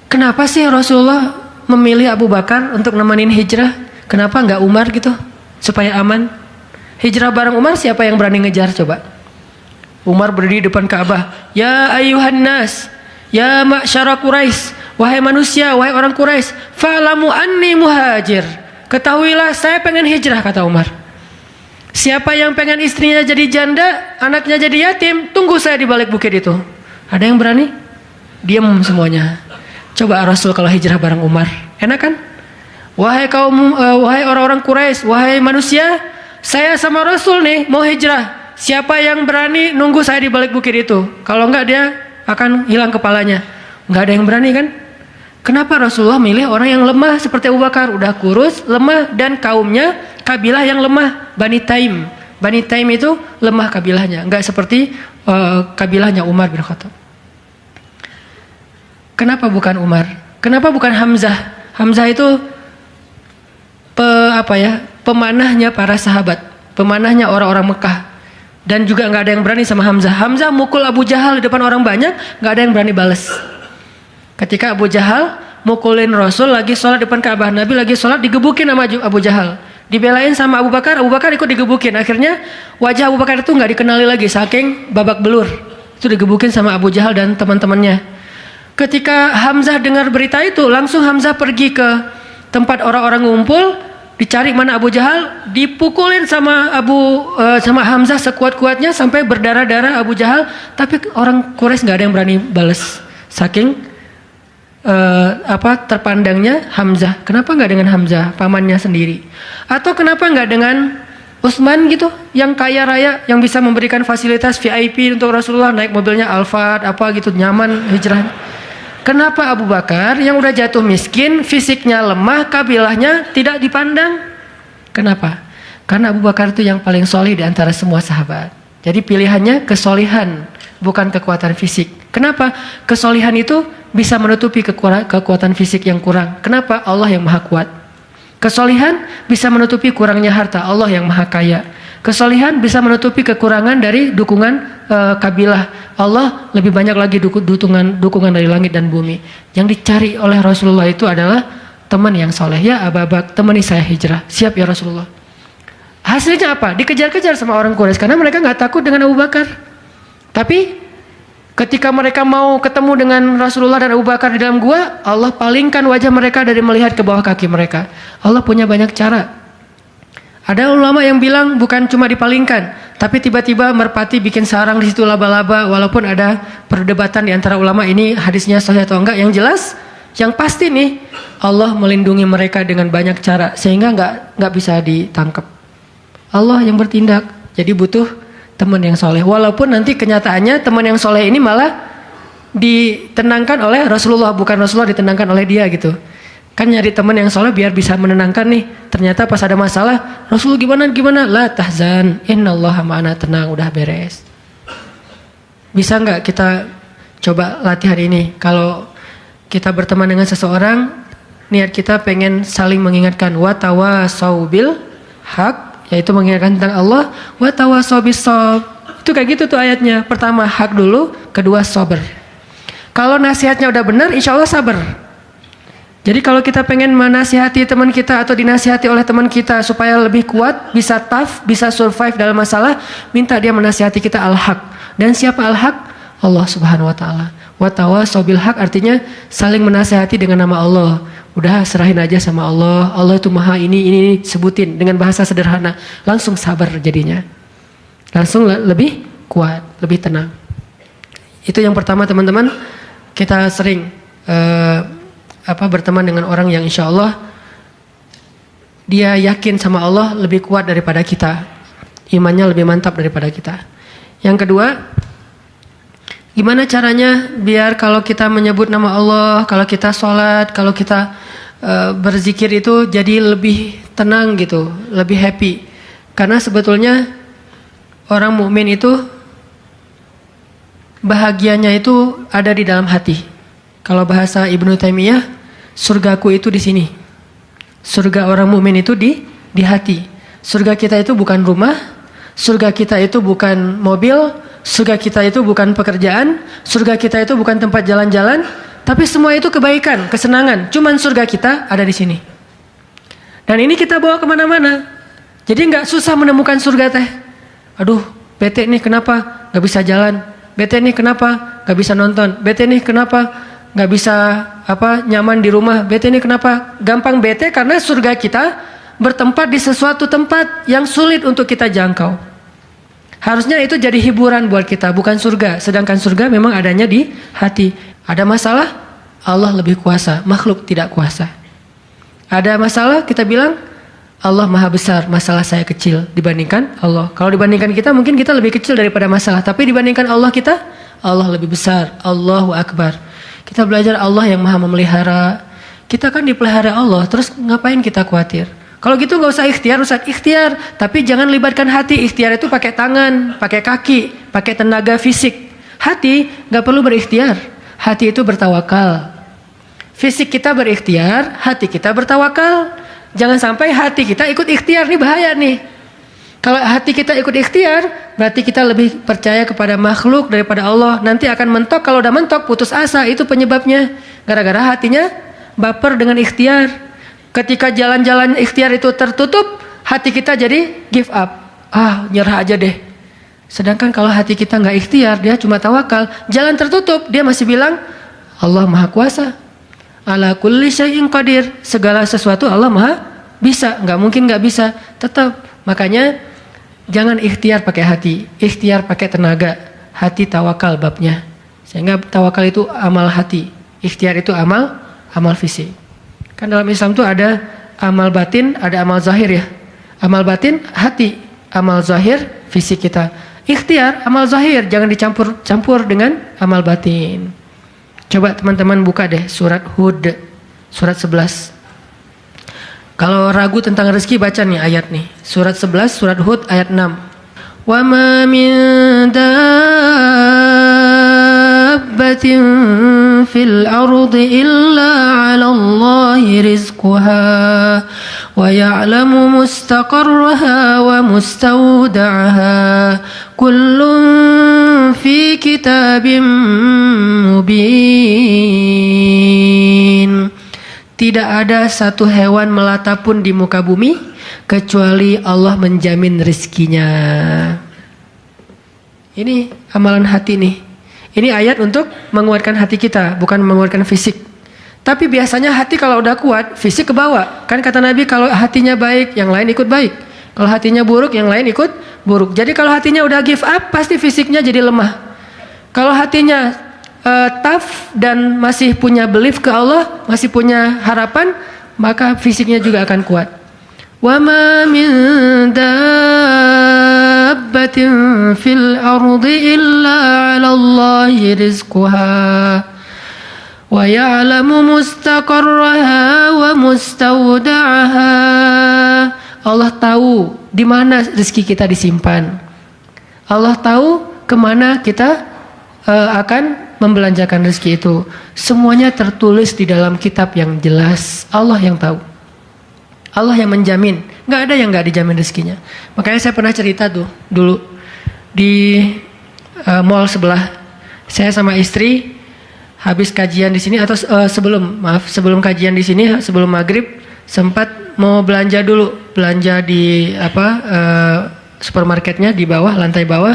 kenapa sih Rasulullah memilih Abu Bakar untuk nemenin hijrah? Kenapa nggak Umar gitu, supaya aman? Hijrah bareng Umar, siapa yang berani ngejar coba? Umar berdiri di depan Ka'bah. Ya ayuhan nas, ya ma'syara Quraisy. Wahai manusia, wahai orang Quraisy, fa'lamu anni muhajir. Ketahuilah saya pengen hijrah, kata Umar. Siapa yang pengen istrinya jadi janda, anaknya jadi yatim, tunggu saya di balik bukit itu. Ada yang berani? Diam semuanya. Coba Rasul kalau hijrah bareng Umar, enak kan? Wahai wahai orang-orang Quraisy, wahai manusia, saya sama Rasul nih mau hijrah. Siapa yang berani nunggu saya di balik bukit itu? Kalau enggak dia akan hilang kepalanya. Enggak ada yang berani kan? Kenapa Rasulullah milih orang yang lemah seperti Abu Bakar? Udah kurus, lemah, dan kaumnya kabilah yang lemah, Bani Taim. Bani Taim itu lemah kabilahnya, enggak seperti kabilahnya Umar bin Khattab. Kenapa bukan Umar? Kenapa bukan Hamzah? Hamzah itu pemanahnya para sahabat, pemanahnya orang-orang Mekah. Dan juga enggak ada yang berani sama Hamzah. Hamzah mukul Abu Jahal di depan orang banyak, enggak ada yang berani balas. Ketika Abu Jahal mukulin Rasul lagi sholat depan Ka'bah, Nabi lagi sholat digebukin sama Abu Jahal, dibelain sama Abu Bakar ikut digebukin. Akhirnya wajah Abu Bakar itu nggak dikenali lagi, saking babak belur. Itu digebukin sama Abu Jahal dan teman-temannya. Ketika Hamzah dengar berita itu, langsung Hamzah pergi ke tempat orang-orang ngumpul, dicari mana Abu Jahal, dipukulin sama sama Hamzah sekuat-kuatnya sampai berdarah-darah Abu Jahal. Tapi orang Quraisy nggak ada yang berani balas, saking terpandangnya Hamzah. Kenapa nggak dengan Hamzah, pamannya sendiri? Atau kenapa nggak dengan Utsman gitu, yang kaya raya, yang bisa memberikan fasilitas VIP untuk Rasulullah, naik mobilnya Alphard gitu, nyaman hijrah? Kenapa Abu Bakar yang udah jatuh miskin, fisiknya lemah, kabilahnya tidak dipandang? Kenapa? Karena Abu Bakar itu yang paling solih di antara semua sahabat. Jadi pilihannya kesolihan, bukan kekuatan fisik. Kenapa? Kesolihan itu bisa menutupi kekuatan fisik yang kurang. Kenapa? Allah yang maha kuat. Kesolihan bisa menutupi kurangnya harta, Allah yang maha kaya. Kesolihan bisa menutupi kekurangan dari dukungan kabilah, Allah lebih banyak lagi dukungan dari langit dan bumi. Yang dicari oleh Rasulullah itu adalah teman yang soleh. Ya Abu Bakar, temani saya hijrah. Siap ya Rasulullah. Hasilnya apa? Dikejar-kejar sama orang Quraisy karena mereka nggak takut dengan Abu Bakar. Tapi ketika mereka mau ketemu dengan Rasulullah dan Abu Bakar di dalam gua, Allah palingkan wajah mereka dari melihat ke bawah kaki mereka. Allah punya banyak cara. Ada ulama yang bilang bukan cuma dipalingkan, tapi tiba-tiba merpati bikin sarang di situ laba-laba. Walaupun ada perdebatan di antara ulama ini hadisnya sahih atau enggak. Yang jelas, yang pasti nih, Allah melindungi mereka dengan banyak cara sehingga nggak bisa ditangkap. Allah yang bertindak. Jadi butuh teman yang soleh. Walaupun nanti kenyataannya teman yang soleh ini malah ditenangkan oleh Rasulullah, bukan Rasulullah ditenangkan oleh dia gitu. Kan nyari teman yang soleh biar bisa menenangkan nih. Ternyata pas ada masalah, Rasul gimana? La tahzan, innallaha ma'ana, tenang, udah beres. Bisa nggak kita coba latihan ini? Kalau kita berteman dengan seseorang, niat kita pengen saling mengingatkan, wa tawasau bil haq, yaitu mengingatkan tentang Allah, wa tawasau bis shab. Itu kayak gitu tuh ayatnya. Pertama hak dulu, kedua sabar. Kalau nasihatnya udah benar, insya Allah sabar. Jadi kalau kita pengen menasihati teman kita atau dinasihati oleh teman kita supaya lebih kuat, bisa tough, bisa survive dalam masalah, minta dia menasihati kita al-haq. Dan siapa al-haq? Allah Subhanahu wa taala. Wa tawassaw bil haq artinya saling menasihati dengan nama Allah. Udah serahin aja sama Allah. Allah itu maha ini sebutin dengan bahasa sederhana. Langsung sabar jadinya. Langsung lebih kuat, lebih tenang. Itu yang pertama teman-teman. Kita sering berteman dengan orang yang insya Allah dia yakin sama Allah lebih kuat daripada kita, imannya lebih mantap daripada kita. Yang kedua, gimana caranya biar kalau kita menyebut nama Allah, kalau kita sholat, kalau kita berzikir itu jadi lebih tenang gitu, lebih happy. Karena sebetulnya orang mukmin itu bahagianya itu ada di dalam hati. Kalau bahasa Ibnu Taimiyah, surgaku itu di sini. Surga orang mukmin itu di hati. Surga kita itu bukan rumah, surga kita itu bukan mobil, surga kita itu bukan pekerjaan, surga kita itu bukan tempat jalan-jalan, tapi semua itu kebaikan, kesenangan. Cuman surga kita ada di sini. Dan ini kita bawa kemana-mana. Jadi nggak susah menemukan surga teh. Aduh, bete nih kenapa nggak bisa jalan? Bete nih kenapa nggak bisa nonton? Bete nih kenapa nggak bisa nyaman di rumah? Bete nih kenapa? Gampang bete karena surga kita bertempat di sesuatu tempat yang sulit untuk kita jangkau. Harusnya itu jadi hiburan buat kita, bukan surga. Sedangkan surga memang adanya di hati. Ada masalah, Allah lebih kuasa, makhluk tidak kuasa. Ada masalah, kita bilang Allah maha besar, masalah saya kecil dibandingkan Allah. Kalau dibandingkan kita, mungkin kita lebih kecil daripada masalah. Tapi dibandingkan Allah kita, Allah lebih besar. Allahu Akbar. Kita belajar Allah yang maha memelihara. Kita kan dipelihara Allah, terus ngapain kita khawatir? Kalau gitu nggak usah ikhtiar, Ustaz. Ikhtiar, tapi jangan libatkan hati. Ikhtiar itu pakai tangan, pakai kaki, pakai tenaga fisik. Hati nggak perlu berikhtiar. Hati itu bertawakal. Fisik kita berikhtiar, hati kita bertawakal. Jangan sampai hati kita ikut ikhtiar, nih bahaya nih. Kalau hati kita ikut ikhtiar, berarti kita lebih percaya kepada makhluk daripada Allah. Nanti akan mentok, kalau udah mentok putus asa, itu penyebabnya. Gara-gara hatinya baper dengan ikhtiar. Ketika jalan-jalan ikhtiar itu tertutup, hati kita jadi give up. Nyerah aja deh. Sedangkan kalau hati kita nggak ikhtiar, dia cuma tawakal, jalan tertutup, dia masih bilang Allah maha kuasa. Ala kulli syai'in qadir. Segala sesuatu Allah maha bisa. Nggak mungkin nggak bisa. Tetap. Makanya jangan ikhtiar pakai hati, ikhtiar pakai tenaga. Hati tawakal babnya. Sehingga tawakal itu amal hati, ikhtiar itu amal fisik. Kan dalam Islam tuh ada amal batin, ada amal zahir ya. Amal batin hati, amal zahir fisik kita. Ikhtiar amal zahir, jangan dicampur dengan amal batin. Coba teman-teman buka deh surat Hud, surat 11. Kalau ragu tentang rezeki baca nih ayat nih. Surat 11, surat Hud ayat 6. Wa ma min dabbatin fil ardi illa 'ala Allahi rizquha wa ya'lamu mustaqarraha wa mustawda'aha kullun fi kitabim mubin. Tidak ada satu hewan melata pun di muka bumi kecuali Allah menjamin rizkinya. Ini amalan hati nih. Ini ayat untuk menguatkan hati kita, bukan menguatkan fisik. Tapi biasanya hati kalau udah kuat, fisik kebawa. Kan kata Nabi kalau hatinya baik, yang lain ikut baik. Kalau hatinya buruk, yang lain ikut buruk. Jadi kalau hatinya udah give up, pasti fisiknya jadi lemah. Kalau hatinya tough dan masih punya belief ke Allah, masih punya harapan, maka fisiknya juga akan kuat. Wa ma min dabbatin fil ardi illa 'ala Allahi rizquha wa ya'lamu mustaqarraha wa mustawda'aha. Allah tahu di mana rezeki kita disimpan. Allah tahu kemana kita akan membelanjakan rezeki itu. Semuanya tertulis di dalam kitab yang jelas. Allah yang tahu. Allah yang menjamin. Nggak ada yang nggak dijamin rezekinya. Makanya saya pernah cerita tuh dulu di mall sebelah. Saya sama istri habis kajian di sini atau sebelum kajian di sini, sebelum maghrib sempat mau belanja dulu, belanja di supermarketnya di bawah, lantai bawah.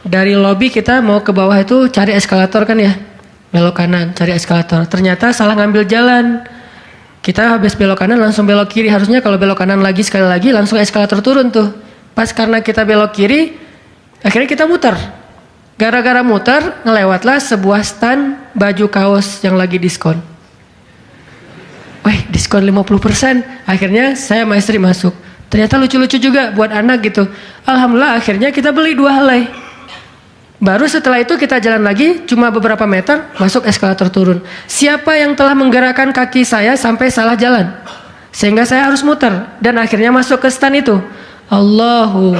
Dari lobi kita mau ke bawah itu cari eskalator kan ya, belok kanan cari eskalator. Ternyata salah ngambil jalan. Kita habis belok kanan langsung belok kiri. Harusnya kalau belok kanan lagi sekali lagi langsung eskalator turun tuh. Pas karena kita belok kiri, akhirnya kita muter. Gara-gara muter, ngelewatlah sebuah stand baju kaos yang lagi diskon. Wih, diskon 50%. Akhirnya saya sama istri masuk. Ternyata lucu-lucu juga buat anak gitu. Alhamdulillah akhirnya kita beli 2 helai. Baru setelah itu kita jalan lagi, cuma beberapa meter, masuk eskalator turun. Siapa yang telah menggerakkan kaki saya sampai salah jalan? Sehingga saya harus muter. Dan akhirnya masuk ke stand itu. Alallahi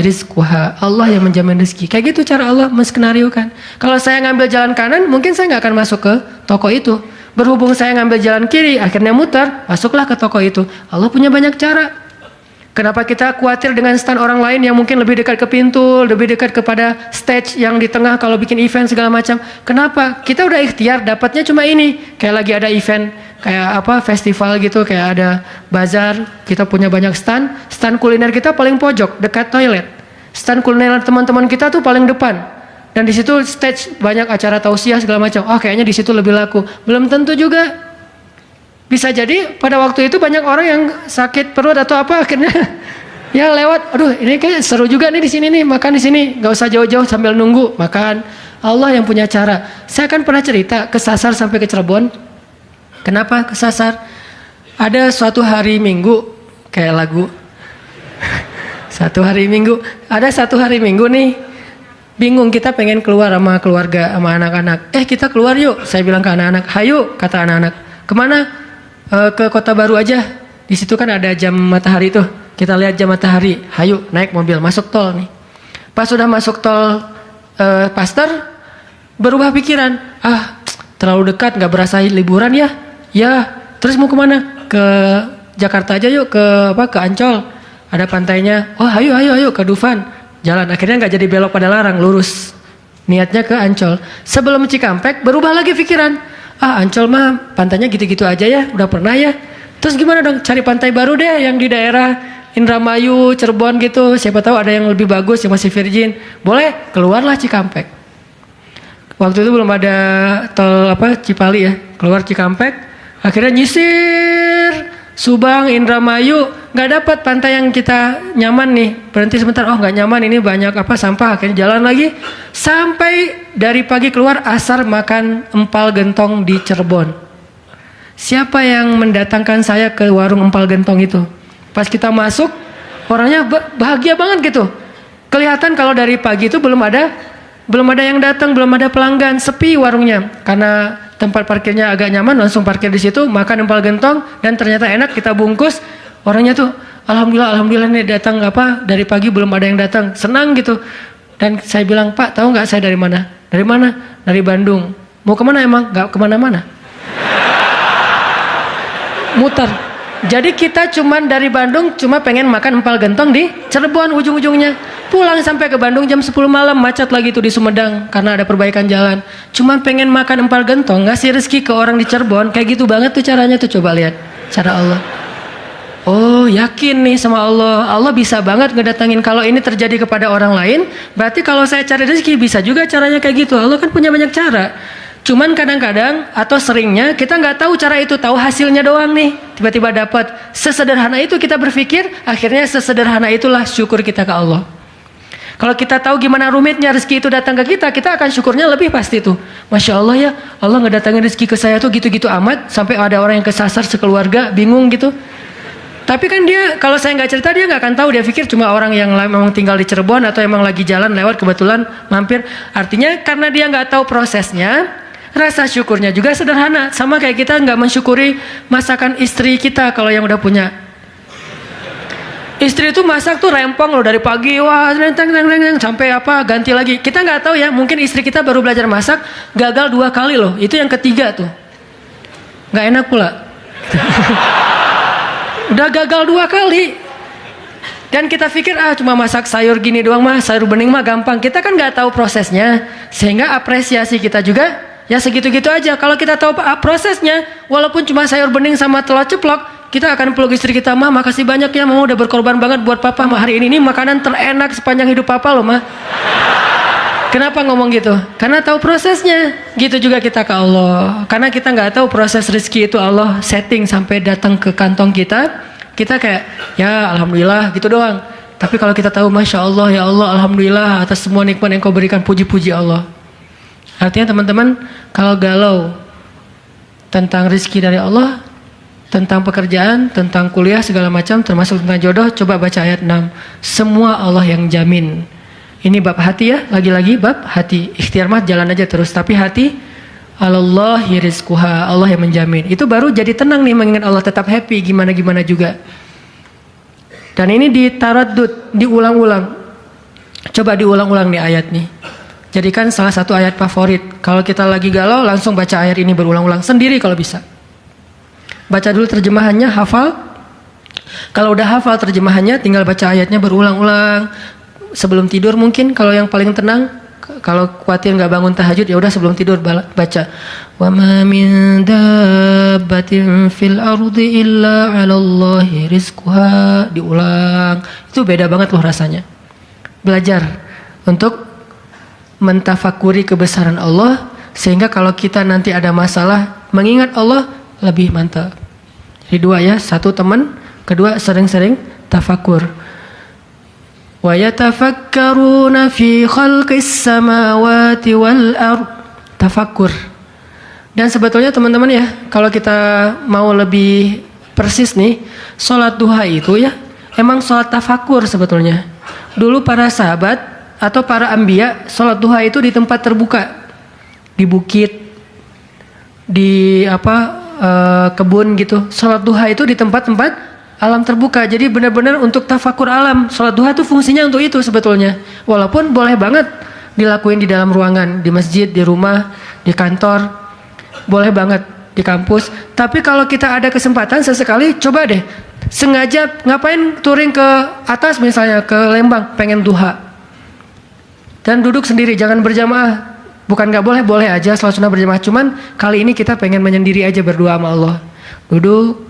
rizquha. Allah yang menjamin rezeki. Kayak gitu cara Allah menskenariokan. Kalau saya ngambil jalan kanan, mungkin saya nggak akan masuk ke toko itu. Berhubung saya ngambil jalan kiri, akhirnya muter, masuklah ke toko itu. Allah punya banyak cara. Kenapa kita khawatir dengan stand orang lain yang mungkin lebih dekat ke pintu, lebih dekat kepada stage yang di tengah kalau bikin event segala macam? Kenapa? Kita udah ikhtiar, dapatnya cuma ini. Kayak lagi ada event, kayak festival gitu, kayak ada bazar, kita punya banyak stand. Stand kuliner kita paling pojok, dekat toilet. Stand kuliner teman-teman kita tuh paling depan. Dan di situ stage banyak acara tausiah segala macam. Oh, kayaknya di situ lebih laku. Belum tentu juga. Bisa jadi pada waktu itu banyak orang yang sakit perut atau apa akhirnya ya lewat. Aduh, ini kayak seru juga nih di sini nih, makan di sini. Gak usah jauh-jauh sambil nunggu makan. Allah yang punya cara. Saya kan pernah cerita kesasar sampai ke Cirebon. Kenapa kesasar? Ada suatu hari Minggu kayak lagu. Satu hari Minggu. Ada satu hari Minggu nih. Bingung, kita pengen keluar sama keluarga, sama anak-anak. Kita keluar yuk. Saya bilang ke anak-anak, hayu, kata anak-anak. Kemana? Ke Kota Baru aja. Di situ kan ada jam matahari tuh. Kita lihat jam matahari. Hayu, naik mobil, masuk tol nih. Pas sudah masuk tol Paster, berubah pikiran. Terlalu dekat, nggak berasa liburan ya? Ya. Terus mau kemana? Ke Jakarta aja yuk, ke Ancol. Ada pantainya. Oh, hayu ke Dufan. Jalan. Akhirnya nggak jadi belok pada larang, lurus. Niatnya ke Ancol. Sebelum Cikampek, berubah lagi pikiran. Ancol mah pantainya gitu-gitu aja ya, udah pernah ya. Terus gimana dong, cari pantai baru deh yang di daerah Indramayu, Cirebon gitu. Siapa tahu ada yang lebih bagus yang masih virgin. Boleh, keluarlah Cikampek. Waktu itu belum ada tol Cipali ya. Keluar Cikampek, akhirnya nyisir Subang, Indramayu, nggak dapat pantai yang kita nyaman nih. Berhenti sebentar, nggak nyaman, ini banyak sampah. Akhirnya jalan lagi sampai dari pagi keluar, asar makan empal gentong di Cirebon. Siapa yang mendatangkan saya ke warung empal gentong itu? Pas kita masuk, orangnya bahagia banget gitu. Kelihatan kalau dari pagi itu belum ada yang datang, belum ada pelanggan, sepi warungnya. Karena tempat parkirnya agak nyaman, langsung parkir di situ, makan empal gentong dan ternyata enak, kita bungkus. Orangnya tuh alhamdulillah nih datang dari pagi belum ada yang datang, senang gitu. Dan saya bilang, Pak, tahu nggak saya dari mana? Dari mana? Dari Bandung. Mau kemana emang? Nggak kemana-mana. Muter. Jadi kita cuman dari Bandung cuma pengen makan empal gentong di Cirebon ujung-ujungnya. Pulang sampai ke Bandung jam 10 malam, macet lagi tuh di Sumedang karena ada perbaikan jalan. Cuman pengen makan empal gentong, ngasih rezeki ke orang di Cirebon, kayak gitu banget tuh caranya tuh, coba lihat cara Allah. Oh, yakin nih sama Allah. Allah bisa banget ngedatangin. Kalau ini terjadi kepada orang lain, berarti kalau saya cari rezeki bisa juga caranya kayak gitu. Allah kan punya banyak cara. Cuman kadang-kadang atau seringnya kita nggak tahu cara itu, tahu hasilnya doang nih. Tiba-tiba dapat. Sesederhana itu kita berpikir, akhirnya sesederhana itulah syukur kita ke Allah. Kalau kita tahu gimana rumitnya rezeki itu datang ke kita, kita akan syukurnya lebih pasti tuh. Masya Allah ya, Allah ngedatangin rezeki ke saya tuh gitu-gitu amat, sampai ada orang yang kesasar sekeluarga, bingung gitu. Tapi kan dia, kalau saya nggak cerita dia nggak akan tahu, dia pikir cuma orang yang memang tinggal di Cirebon atau emang lagi jalan lewat kebetulan mampir. Artinya karena dia nggak tahu prosesnya, rasa syukurnya juga sederhana. Sama kayak kita nggak mensyukuri masakan istri kita kalau yang udah punya. Istri itu masak tuh rempong loh dari pagi, wah sampai ganti lagi. Kita nggak tahu ya, mungkin istri kita baru belajar masak, gagal 2 kali loh. Itu yang ketiga tuh, nggak enak pula. Udah gagal 2 kali. Dan kita pikir cuma masak sayur gini doang mah, sayur bening mah gampang. Kita kan nggak tahu prosesnya, sehingga apresiasi kita juga ya segitu-gitu aja. Kalau kita tahu prosesnya, walaupun cuma sayur bening sama telur ceplok, kita akan peluk istri kita, mah makasih banyak ya, mama udah berkorban banget buat papa. Mah hari ini makanan terenak sepanjang hidup papa loh mah. Kenapa ngomong gitu? Karena tahu prosesnya. Gitu juga kita ke Allah. Karena kita nggak tahu proses rezeki itu Allah setting sampai datang ke kantong kita. Kita kayak, ya alhamdulillah gitu doang. Tapi kalau kita tahu, Masya Allah, ya Allah, alhamdulillah atas semua nikmat yang kau berikan, puji-puji Allah. Artinya teman-teman, kalau galau tentang rezeki dari Allah, tentang pekerjaan, tentang kuliah, segala macam, termasuk tentang jodoh, coba baca ayat 6. Semua Allah yang jamin. Ini bab hati ya, lagi-lagi bab hati. Ikhtiar mah jalan aja terus, tapi hati, Allahi rizquha, Allah yang menjamin. Itu baru jadi tenang nih mengingat Allah, tetap happy gimana-gimana juga. Dan ini ditaraddud, diulang-ulang. Coba diulang-ulang nih ayat nih. Jadikan salah satu ayat favorit. Kalau kita lagi galau, langsung baca ayat ini berulang-ulang sendiri kalau bisa. Baca dulu terjemahannya, hafal. Kalau udah hafal terjemahannya, tinggal baca ayatnya berulang-ulang. Sebelum tidur mungkin kalau yang paling tenang. Kalau khawatir nggak bangun tahajud, ya udah sebelum tidur baca. Wa ma min dabbatin fil ardi illa 'alallahi rizquha. Diulang. Itu beda banget loh rasanya. Belajar untuk mentafakuri kebesaran Allah, sehingga kalau kita nanti ada masalah mengingat Allah lebih mantap. Jadi dua ya, satu teman, kedua sering-sering tafakur. Wa yatafakkaruna fi khalqis samawati wal ard. Tafakkur. Dan sebetulnya teman-teman ya, kalau kita mau lebih persis nih, sholat duha itu ya emang sholat tafakur sebetulnya. Dulu para sahabat atau para anbiya sholat duha itu di tempat terbuka, di bukit, di kebun gitu. Sholat duha itu di tempat-tempat alam terbuka. Jadi benar-benar untuk tafakur alam. Sholat duha itu fungsinya untuk itu sebetulnya. Walaupun boleh banget dilakuin di dalam ruangan, di masjid, di rumah, di kantor, boleh banget di kampus. Tapi kalau kita ada kesempatan sesekali, coba deh sengaja ngapain touring ke atas misalnya ke Lembang, pengen duha, dan duduk sendiri, jangan berjamaah. Bukan nggak boleh, boleh aja sholat sunnah berjamaah. Cuman kali ini kita pengen menyendiri aja, berdoa sama Allah. Duduk,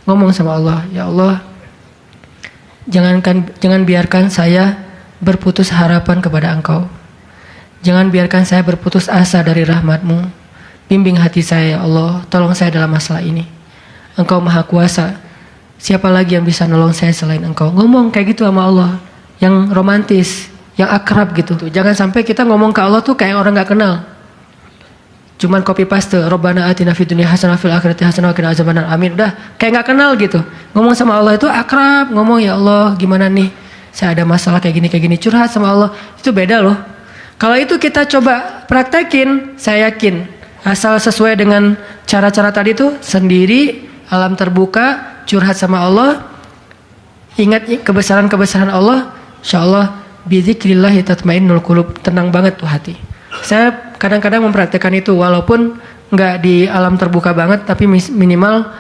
ngomong sama Allah, ya Allah, jangan biarkan saya berputus harapan kepada Engkau. Jangan biarkan saya berputus asa dari rahmat-Mu. Bimbing hati saya, ya Allah, tolong saya dalam masalah ini. Engkau Maha Kuasa. Siapa lagi yang bisa nolong saya selain Engkau? Ngomong kayak gitu sama Allah, yang romantis, yang akrab gitu. Jangan sampai kita ngomong ke Allah tuh kayak orang nggak kenal. Cuman copy paste, Rabbana atina fid dunya hasanah fil akhirati hasanah wa qina azabannar. Amin. Udah kayak nggak kenal gitu. Ngomong sama Allah itu akrab, ngomong ya Allah, gimana nih? Saya ada masalah kayak gini, curhat sama Allah. Itu beda loh. Kalau itu kita coba praktekin, saya yakin asal sesuai dengan cara-cara tadi tuh, sendiri, alam terbuka, curhat sama Allah, ingat kebesaran-kebesaran Allah, insyaallah bizikrillah tatmainnul qulub, tenang banget tuh hati. Saya kadang-kadang mempraktekkan itu walaupun nggak di alam terbuka banget, tapi minimal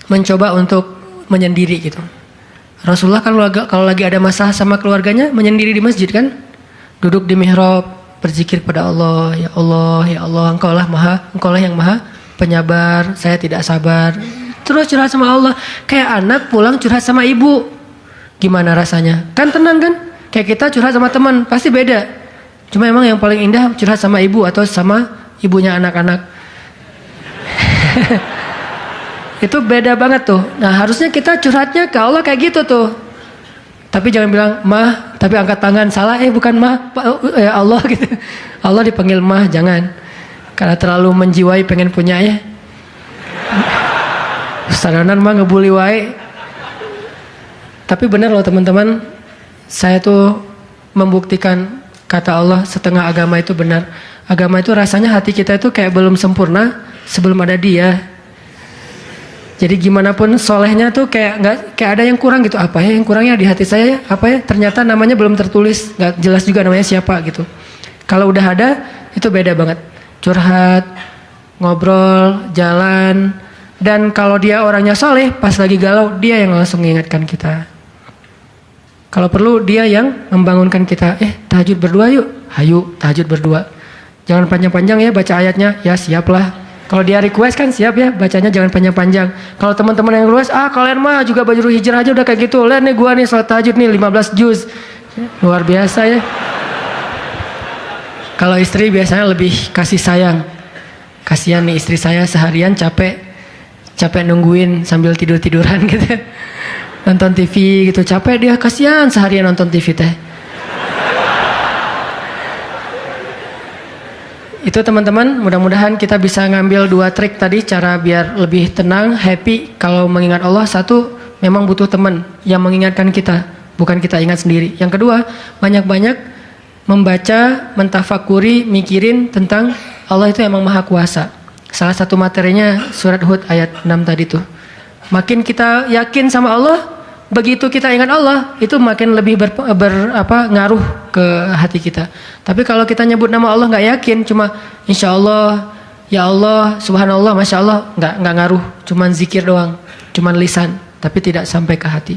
mencoba untuk menyendiri gitu. Rasulullah kan kalau lagi ada masalah sama keluarganya menyendiri di masjid kan, duduk di mihrab berzikir pada Allah, ya Allah, ya Allah, Engkau lah yang maha penyabar, saya tidak sabar. Terus curhat sama Allah, kayak anak pulang curhat sama ibu, gimana rasanya? Kan tenang kan? Kayak kita curhat sama teman pasti beda. Cuma emang yang paling indah curhat sama ibu atau sama ibunya anak-anak. Itu beda banget tuh. Nah harusnya kita curhatnya ke Allah kayak gitu tuh. Tapi jangan bilang mah, tapi angkat tangan, salah, bukan mah, ya Allah gitu. Allah dipanggil mah, jangan. Karena terlalu menjiwai pengen punya ya. Ustadanan mah ngebully wae. Tapi benar loh teman-teman, saya tuh membuktikan kata Allah setengah agama itu benar. Agama itu rasanya hati kita itu kayak belum sempurna sebelum ada Dia. Jadi gimana pun solehnya tuh kayak ada yang kurang gitu. Apa ya yang kurangnya di hati saya ya? Apa ya? Ternyata namanya belum tertulis, nggak jelas juga namanya siapa gitu. Kalau udah ada itu beda banget. Curhat, ngobrol, jalan, dan kalau dia orangnya soleh, pas lagi galau dia yang langsung mengingatkan kita. Kalau perlu dia yang membangunkan kita. Tahajud berdua yuk. Hayu, tahajud berdua. Jangan panjang-panjang ya baca ayatnya. Ya siaplah. Kalau dia request kan siap ya, bacanya jangan panjang-panjang. Kalau teman-teman yang request, kalian mah juga baju hijrah aja udah kayak gitu. Lihat nih gua nih salat tahajud nih 15 juz. Luar biasa ya. Kalau istri biasanya lebih kasih sayang. Kasihan nih istri saya seharian capek nungguin sambil tidur-tiduran gitu. Nonton TV gitu, capek dia, kasihan seharian nonton TV teh. Itu teman-teman, mudah-mudahan kita bisa ngambil 2 trik tadi cara biar lebih tenang, happy kalau mengingat Allah. Satu, memang butuh teman yang mengingatkan kita, bukan kita ingat sendiri. Yang kedua, banyak-banyak membaca, mentafakuri, mikirin tentang Allah itu emang maha kuasa. Salah satu materinya surat Hud ayat 6 tadi tuh. Makin kita yakin sama Allah, begitu kita ingat Allah, itu makin lebih ngaruh ke hati kita. Tapi kalau kita nyebut nama Allah nggak yakin, cuma insya Allah, ya Allah, subhanallah, masya Allah, nggak ngaruh, cuman zikir doang, cuman lisan, tapi tidak sampai ke hati.